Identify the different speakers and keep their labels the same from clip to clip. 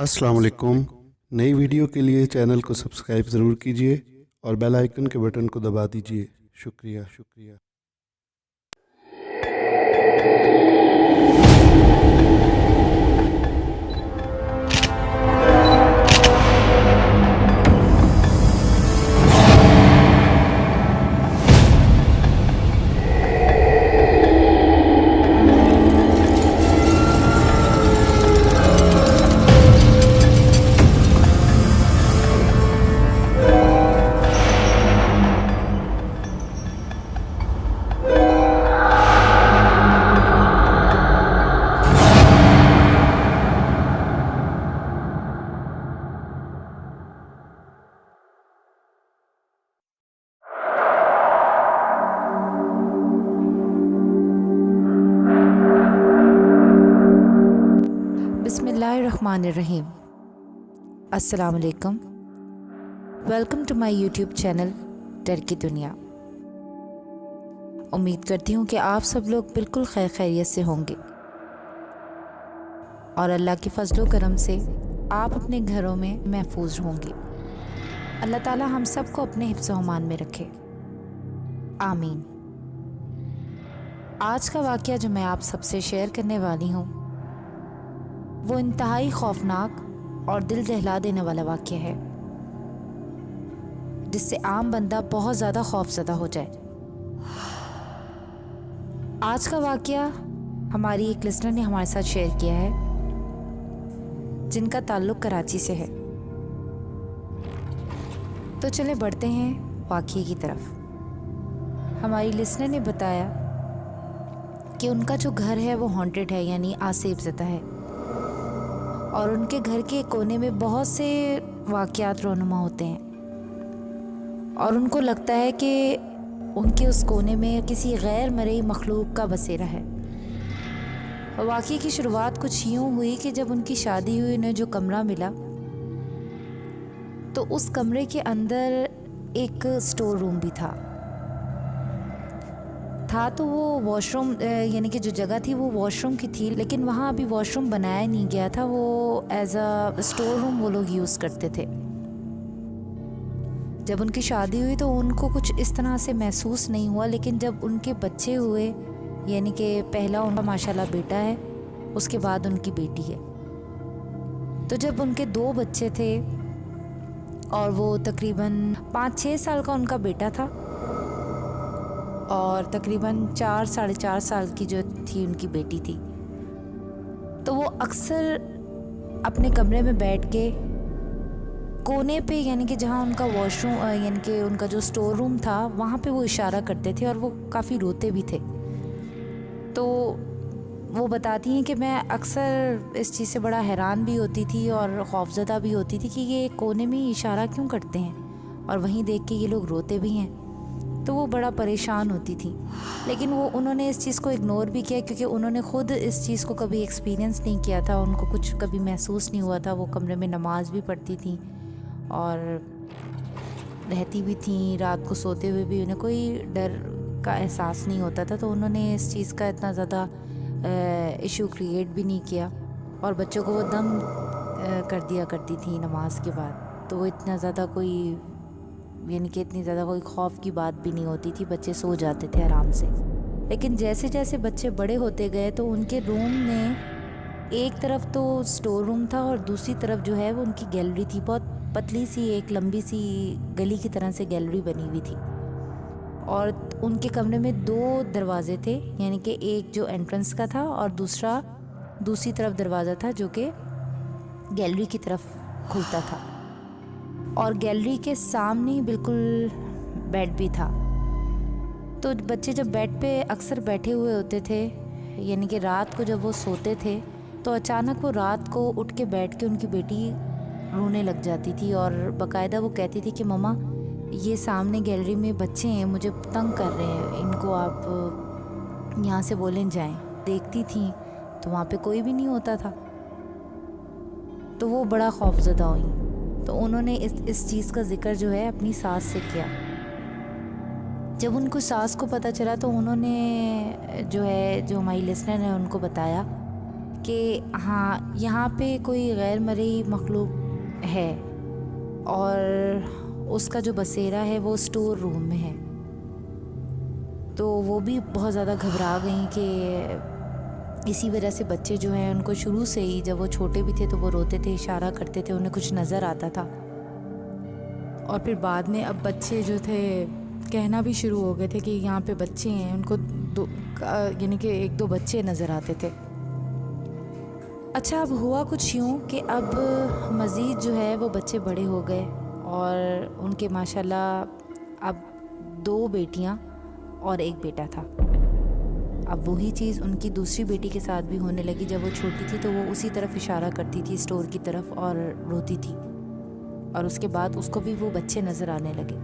Speaker 1: अस्सलाम वालेकुम। नई वीडियो के लिए चैनल को सब्सक्राइब ज़रूर कीजिए और बेल आइकन के बटन को दबा दीजिए। शुक्रिया शुक्रिया।
Speaker 2: बिस्मिल्लाहिर्रहमानिर्रहीम। अस्सलाम वालेकुम। Welcome to my YouTube channel डर की दुनिया। उम्मीद करती हूँ कि आप सब लोग बिल्कुल खैरियत से होंगे और अल्लाह के फजलो करम से आप अपने घरों में महफूज होंगे। अल्लाह ताला हम सबको अपने हिफ्ज़ अमान में रखे, आमीन। आज का वाक़या जो मैं आप सबसे शेयर करने वाली हूँ वो इंतहाई खौफनाक और दिल दहला देने वाला वाक़या है, जिससे आम बंदा बहुत ज़्यादा खौफज़दा हो जाए। आज का वाक़या हमारी एक लिसनर ने हमारे साथ शेयर किया है, जिनका ताल्लुक़ कराची से है। तो चले बढ़ते हैं वाक़ये की तरफ। हमारी लिसनर ने बताया कि उनका जो घर है वो हॉन्टेड है, यानी आसेब ज़दा है, और उनके घर के कोने में बहुत से वाक़यात रोनुमा होते हैं और उनको लगता है कि उनके उस कोने में किसी गैर मरई मखलूक का बसेरा है। वाक़ये की शुरुआत कुछ यूँ हुई कि जब उनकी शादी हुई, उन्हें जो कमरा मिला तो उस कमरे के अंदर एक स्टोर रूम भी था। तो वो वॉशरूम यानी कि जो जगह थी वो वॉशरूम की थी, लेकिन वहाँ अभी वॉशरूम बनाया नहीं गया था, वो एज अ स्टोर रूम वो लोग यूज़ करते थे। जब उनकी शादी हुई तो उनको कुछ इस तरह से महसूस नहीं हुआ, लेकिन जब उनके बच्चे हुए, यानी कि पहला उनका माशाल्लाह बेटा है, उसके बाद उनकी बेटी है। तो जब उनके 2 बच्चे थे और वो तकरीबन 5-6 साल का उनका बेटा था और तकरीबन 4-4.5 साल की जो थी उनकी बेटी थी, तो वो अक्सर अपने कमरे में बैठ के कोने पे, यानी कि जहाँ उनका वॉशरूम यानी कि उनका जो स्टोर रूम था वहाँ पे वो इशारा करते थे और वो काफ़ी रोते भी थे। तो वो बताती हैं कि मैं अक्सर इस चीज़ से बड़ा हैरान भी होती थी और खौफज़दा भी होती थी कि ये कोने में इशारा क्यों करते हैं और वहीं देख के ये लोग रोते भी हैं। तो वो बड़ा परेशान होती थी, लेकिन उन्होंने इस चीज़ को इग्नोर भी किया क्योंकि उन्होंने ख़ुद इस चीज़ को कभी एक्सपीरियंस नहीं किया था, उनको कुछ कभी महसूस नहीं हुआ था। वो कमरे में नमाज़ भी पढ़ती थी और रहती भी थी, रात को सोते हुए भी उन्हें कोई डर का एहसास नहीं होता था। तो उन्होंने इस चीज़ का इतना ज़्यादा इशू क्रिएट भी नहीं किया और बच्चों को वो दम कर दिया करती थी नमाज के बाद। तो वो इतना ज़्यादा कोई, यानी कि इतनी ज़्यादा कोई खौफ की बात भी नहीं होती थी, बच्चे सो जाते थे आराम से। लेकिन जैसे जैसे बच्चे बड़े होते गए तो उनके रूम में एक तरफ तो स्टोर रूम था और दूसरी तरफ जो है वो उनकी गैलरी थी। बहुत पतली सी एक लंबी सी गली की तरह से गैलरी बनी हुई थी और उनके कमरे में 2 दरवाजे थे, यानी कि एक जो एंट्रेंस का था और दूसरी तरफ दरवाज़ा था जो कि गैलरी की तरफ खुलता था, और गैलरी के सामने ही बिल्कुल बेड भी था। तो बच्चे जब बेड पे अक्सर बैठे हुए होते थे, यानी कि रात को जब वो सोते थे तो अचानक वो रात को उठ के बैठ के उनकी बेटी रोने लग जाती थी और बाकायदा वो कहती थी कि मम्मा ये सामने गैलरी में बच्चे हैं, मुझे तंग कर रहे हैं, इनको आप यहाँ से बोलें जाएं। देखती थी तो वहाँ पे कोई भी नहीं होता था। तो वो बड़ा खौफज़दा हुई। तो उन्होंने इस चीज़ का ज़िक्र जो है अपनी सास से किया। जब उनको सास को पता चला तो उन्होंने जो हमारी लिसनर है उनको बताया कि हाँ यहाँ पे कोई गैर मरई मखलूक है और उसका जो बसेरा है वो स्टोर रूम में है। तो वो भी बहुत ज़्यादा घबरा गई कि इसी वजह से बच्चे जो हैं उनको शुरू से ही जब वो छोटे भी थे तो वो रोते थे, इशारा करते थे, उन्हें कुछ नज़र आता था। और फिर बाद में अब बच्चे जो थे कहना भी शुरू हो गए थे कि यहाँ पे बच्चे हैं, उनको यानी कि 1-2 बच्चे नज़र आते थे। अच्छा, अब हुआ कुछ यूँ कि अब मज़ीद जो है वो बच्चे बड़े हो गए और उनके माशाल्लाह अब 2 बेटियाँ और 1 बेटा था। अब वही चीज़ उनकी दूसरी बेटी के साथ भी होने लगी। जब वो छोटी थी तो वो उसी तरफ इशारा करती थी, स्टोर की तरफ, और रोती थी, और उसके बाद उसको भी वो बच्चे नज़र आने लगे।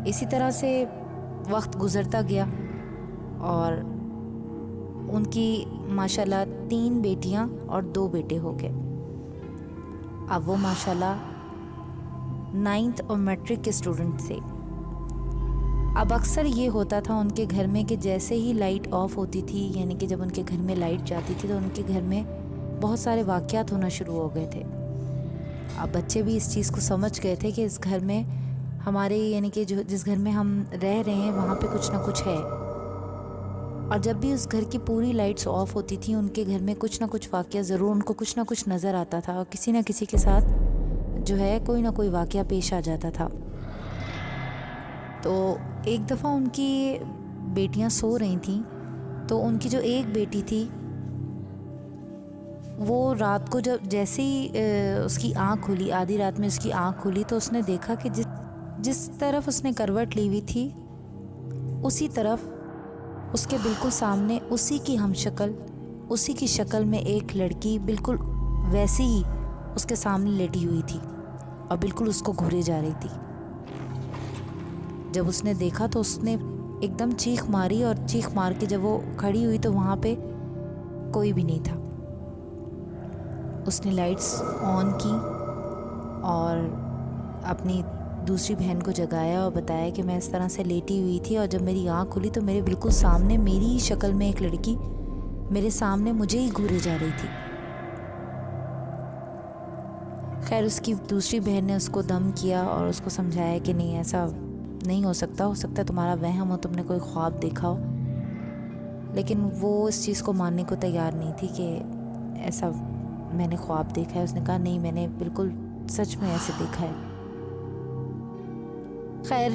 Speaker 2: इसी तरह से वक्त गुज़रता गया और उनकी माशाल्लाह 3 बेटियां और 2 बेटे हो गए। अब वो माशाल्लाह 9th और मैट्रिक के स्टूडेंट थे। अब अक्सर ये होता था उनके घर में कि जैसे ही लाइट ऑफ होती थी, यानी कि जब उनके घर में लाइट जाती थी तो उनके घर में बहुत सारे वाक़यात होना शुरू हो गए थे। अब बच्चे भी इस चीज़ को समझ गए थे कि इस घर में हमारे, यानी कि जो जिस घर में हम रह रहे हैं वहाँ पे कुछ ना कुछ है। और जब भी उस घर की पूरी लाइट्स ऑफ होती थी उनके घर में कुछ ना कुछ वाक़या ज़रूर उनको कुछ ना कुछ नज़र आता था और किसी ना किसी के साथ जो है कोई ना कोई वाक़या पेश आ जाता था। तो एक दफ़ा उनकी बेटियां सो रही थीं तो उनकी जो एक बेटी थी वो रात को जब जैसे ही उसकी आँख खुली, आधी रात में उसकी आँख खुली, तो उसने देखा कि जिस तरफ उसने करवट ली हुई थी उसी तरफ उसके बिल्कुल सामने उसी की हमशक्ल, उसी की शक्ल में एक लड़की बिल्कुल वैसी ही उसके सामने लेटी हुई थी और बिल्कुल उसको घूरे जा रही थी। जब उसने देखा तो उसने एकदम चीख मारी और चीख मार के जब वो खड़ी हुई तो वहाँ पे कोई भी नहीं था। उसने लाइट्स ऑन की और अपनी दूसरी बहन को जगाया और बताया कि मैं इस तरह से लेटी हुई थी और जब मेरी आँख खुली तो मेरे बिल्कुल सामने मेरी ही शक्ल में एक लड़की मेरे सामने मुझे ही घूरे जा रही थी। खैर उसकी दूसरी बहन ने उसको दम किया और उसको समझाया कि नहीं, ऐसा नहीं हो सकता है तुम्हारा वहम हो, तुमने कोई ख्वाब देखा हो। लेकिन वो इस चीज़ को मानने को तैयार नहीं थी कि ऐसा मैंने ख्वाब देखा है। उसने कहा नहीं, मैंने बिल्कुल सच में ऐसे देखा है। खैर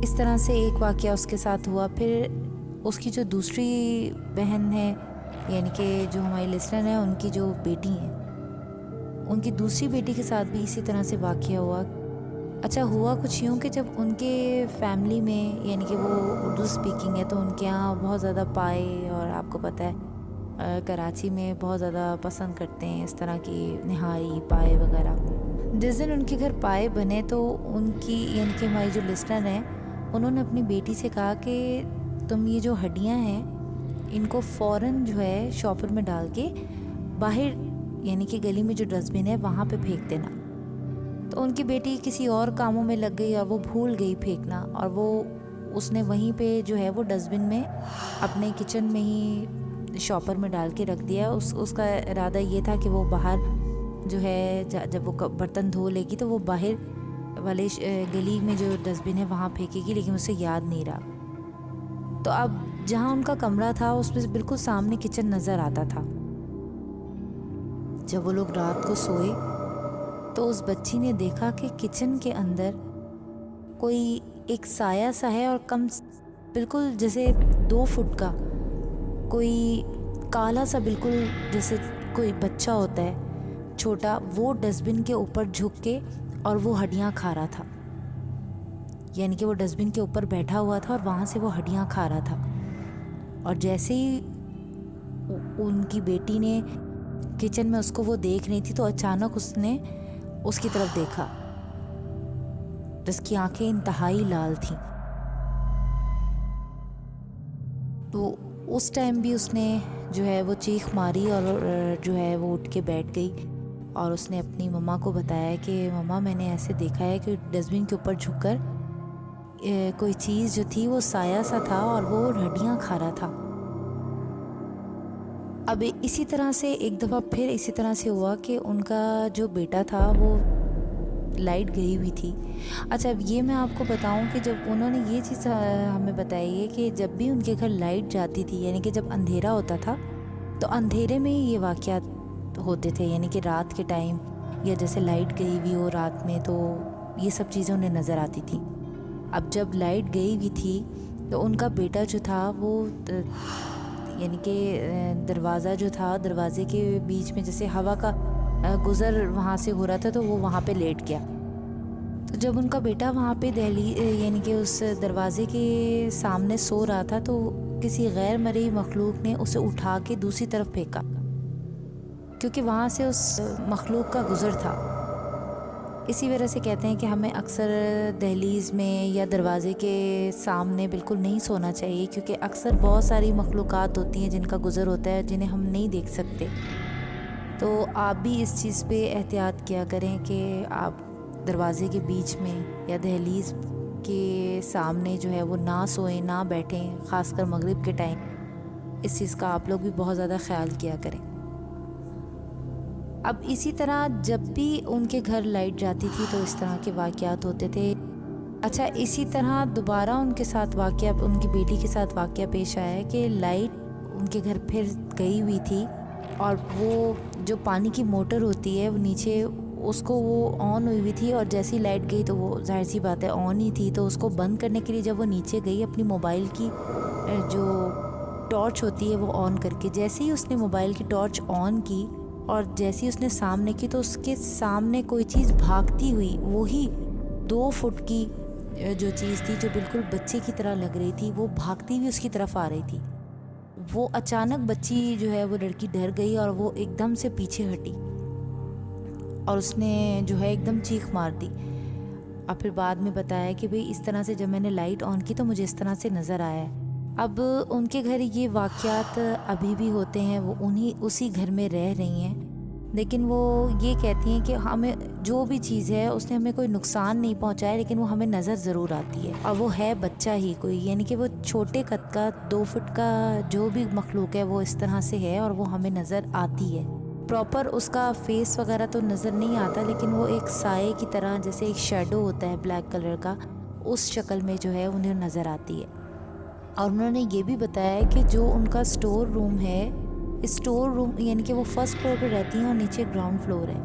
Speaker 2: इस तरह से एक वाक़या उसके साथ हुआ। फिर उसकी जो दूसरी बहन है, यानी कि जो हमारी लिस्टनर है, उनकी जो बेटी हैं, उनकी दूसरी बेटी के साथ भी इसी तरह से वाक़या हुआ। अच्छा, हुआ कुछ यूँ कि जब उनके फैमिली में, यानी कि वो उर्दू स्पीकिंग है, तो उनके यहाँ बहुत ज़्यादा पाए, और आपको पता है कराची में बहुत ज़्यादा पसंद करते हैं इस तरह की निहारी पाए वगैरह। जिस दिन उनके घर पाए बने तो उनकी, यानी कि हमारी जो लिस्टनर हैं, उन्होंने अपनी बेटी से कहा कि तुम ये जो हड्डियाँ हैं इनको फ़ौरन जो है शॉपर में डाल के बाहर, यानी कि गली में जो डस्टबिन है वहाँ पे फेंक देना। तो उनकी बेटी किसी और कामों में लग गई और वो भूल गई फेंकना, और उसने वहीं पे जो है वो डस्टबिन में अपने किचन में ही शॉपर में डाल के रख दिया। उसका इरादा ये था कि वो बाहर जो है जब वो बर्तन धो लेगी तो वो बाहर वाले गली में जो डस्टबिन है वहाँ फेंकेगी, लेकिन उसे याद नहीं रहा। तो अब जहाँ उनका कमरा था उसमें बिल्कुल सामने किचन नज़र आता था। जब वो लोग रात को सोए तो उस बच्ची ने देखा कि किचन के अंदर कोई एक साया सा है, और कम बिल्कुल जैसे 2 फुट का कोई काला सा, बिल्कुल जैसे कोई बच्चा होता है छोटा, वो डस्टबिन के ऊपर झुक के और वो हड्डियाँ खा रहा था। यानी कि वो डस्टबिन के ऊपर बैठा हुआ था और वहाँ से वो हड्डियाँ खा रहा था। और जैसे ही उनकी बेटी ने किचन में उसको वो देख रही थी तो अचानक उसने उसकी तरफ देखा, जिसकी आंखें इंतहाई लाल थीं। तो उस टाइम भी उसने जो है वो चीख मारी और जो है वो उठ के बैठ गई और उसने अपनी मम्मा को बताया कि मम्मा, मैंने ऐसे देखा है कि डस्टबिन के ऊपर झुककर कोई चीज़ जो थी वो साया सा था और वो हड्डियाँ खा रहा था। अब इसी तरह से एक दफ़ा फिर इसी तरह से हुआ कि उनका जो बेटा था वो लाइट गई हुई थी। अच्छा, अब ये मैं आपको बताऊं कि जब उन्होंने ये चीज़ हमें बताई है कि जब भी उनके घर लाइट जाती थी, यानी कि जब अंधेरा होता था, तो अंधेरे में ही ये वाक़यात होते थे, यानी कि रात के टाइम या जैसे लाइट गई हुई हो रात में, तो ये सब चीज़ें उन्हें नज़र आती थी। अब जब लाइट गई हुई थी तो उनका बेटा जो था वो यानी कि दरवाज़ा जो था, दरवाज़े के बीच में जैसे हवा का गुज़र वहाँ से हो रहा था, तो वो वहाँ पे लेट गया। तो जब उनका बेटा वहाँ पे दहली यानी कि उस दरवाज़े के सामने सो रहा था, तो किसी गैर मरई मखलूक ने उसे उठा के दूसरी तरफ फेंका, क्योंकि वहाँ से उस मखलूक का गुज़र था। इसी वजह से कहते हैं कि हमें अक्सर दहलीज़ में या दरवाज़े के सामने बिल्कुल नहीं सोना चाहिए, क्योंकि अक्सर बहुत सारी मखलूक़ात होती हैं जिनका गुज़र होता है, जिन्हें हम नहीं देख सकते। तो आप भी इस चीज़ पे एहतियात किया करें कि आप दरवाज़े के बीच में या दहलीज़ के सामने जो है वो ना सोएं, ना बैठें, ख़ासकर मगरिब के टाइम। इस चीज़ का आप लोग भी बहुत ज़्यादा ख्याल किया करें। अब इसी तरह जब भी उनके घर लाइट जाती थी तो इस तरह के वाक़यात होते थे। अच्छा, इसी तरह दोबारा उनके साथ वाक़या, उनकी बेटी के साथ वाक़या पेश आया है कि लाइट उनके घर फिर गई हुई थी, और वो जो पानी की मोटर होती है वो नीचे उसको वो ऑन हुई हुई थी, और जैसी लाइट गई तो वो जाहिर सी बात है ऑन ही थी। तो उसको बंद करने के लिए जब वो नीचे गई, अपनी मोबाइल की जो टॉर्च होती है वो ऑन करके, जैसे ही उसने मोबाइल की टॉर्च ऑन की और जैसे ही उसने सामने की, तो उसके सामने कोई चीज़ भागती हुई, वही 2 फुट की जो चीज़ थी जो बिल्कुल बच्चे की तरह लग रही थी, वो भागती हुई उसकी तरफ आ रही थी। वो अचानक बच्ची जो है वो लड़की डर गई और वो एकदम से पीछे हटी और उसने जो है एकदम चीख मार दी। और फिर बाद में बताया कि भाई इस तरह से जब मैंने लाइट ऑन की तो मुझे इस तरह से नज़र आया है। अब उनके घर ये वाक़यात अभी भी होते हैं, वो उसी घर में रह रही हैं, लेकिन वो ये कहती हैं कि हमें जो भी चीज़ है उसने हमें कोई नुकसान नहीं पहुंचाया, लेकिन वो हमें नज़र ज़रूर आती है। और वो है बच्चा ही कोई, यानी कि वो छोटे कद का 2 फुट का जो भी मखलूक है वो इस तरह से है और वो हमें नज़र आती है। प्रॉपर उसका फेस वगैरह तो नज़र नहीं आता, लेकिन वो एक साए की तरह, जैसे एक शेडो होता है ब्लैक कलर का, उस शक्ल में जो है उन्हें नज़र आती है। और उन्होंने ये भी बताया कि जो उनका स्टोर रूम है, स्टोर रूम यानी कि वो फर्स्ट फ्लोर पे रहती हैं और नीचे ग्राउंड फ्लोर है,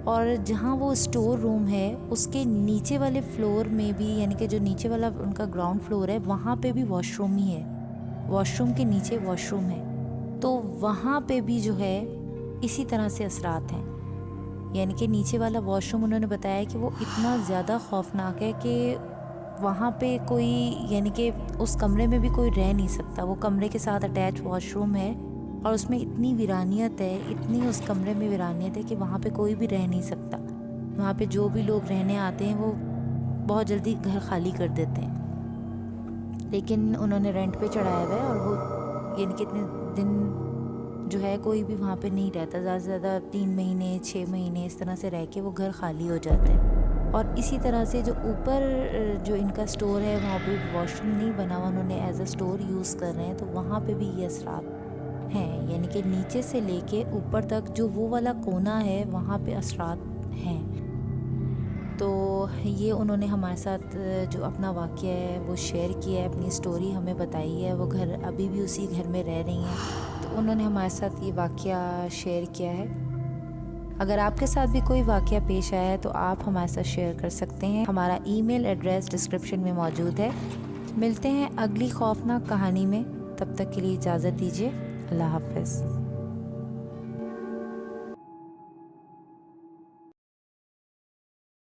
Speaker 2: और जहाँ वो स्टोर रूम है उसके नीचे वाले फ्लोर में भी, यानी कि जो नीचे वाला उनका ग्राउंड फ्लोर है, वहाँ पे भी वॉशरूम ही है, वॉशरूम के नीचे वॉशरूम है। तो वहाँ पे भी जो है इसी तरह से असरात हैं, यानी कि नीचे वाला वॉशरूम उन्होंने बताया कि वो इतना ज़्यादा खौफनाक है कि वहाँ पे कोई, यानी कि उस कमरे में भी कोई रह नहीं सकता। वो कमरे के साथ अटैच वॉशरूम है और उसमें इतनी वीरानियत है, इतनी उस कमरे में वीरानियत है कि वहाँ पे कोई भी रह नहीं सकता। वहाँ पे जो भी लोग रहने आते हैं वो बहुत जल्दी घर खाली कर देते हैं, लेकिन उन्होंने रेंट पे चढ़ाया हुआ है और वो यानी कि इतने दिन जो है कोई भी वहाँ पे नहीं रहता, ज़्यादा से ज़्यादा 3 महीने 6 महीने इस तरह से रह के वो घर खाली हो जाते हैं। और इसी तरह से जो ऊपर जो इनका स्टोर है वहाँ पे वॉशरूम नहीं बना हुआ, उन्होंने एज अ स्टोर यूज़ कर रहे हैं, तो वहाँ पे भी ये असरात हैं, यानी कि नीचे से लेके ऊपर तक जो वो वाला कोना है वहाँ पे असरात हैं। तो ये उन्होंने हमारे साथ जो अपना वाक़या है वो शेयर किया है, अपनी स्टोरी हमें बताई है। वो घर अभी भी उसी घर में रह रही हैं, तो उन्होंने हमारे साथ ये वाक़या शेयर किया है। अगर आपके साथ भी कोई वाक़या पेश आया है तो आप हमारे साथ शेयर कर सकते हैं। हमारा ईमेल एड्रेस डिस्क्रिप्शन में मौजूद है। मिलते हैं अगली खौफनाक कहानी में, तब तक के लिए इजाज़त दीजिए। अल्लाह हाफ़िज़।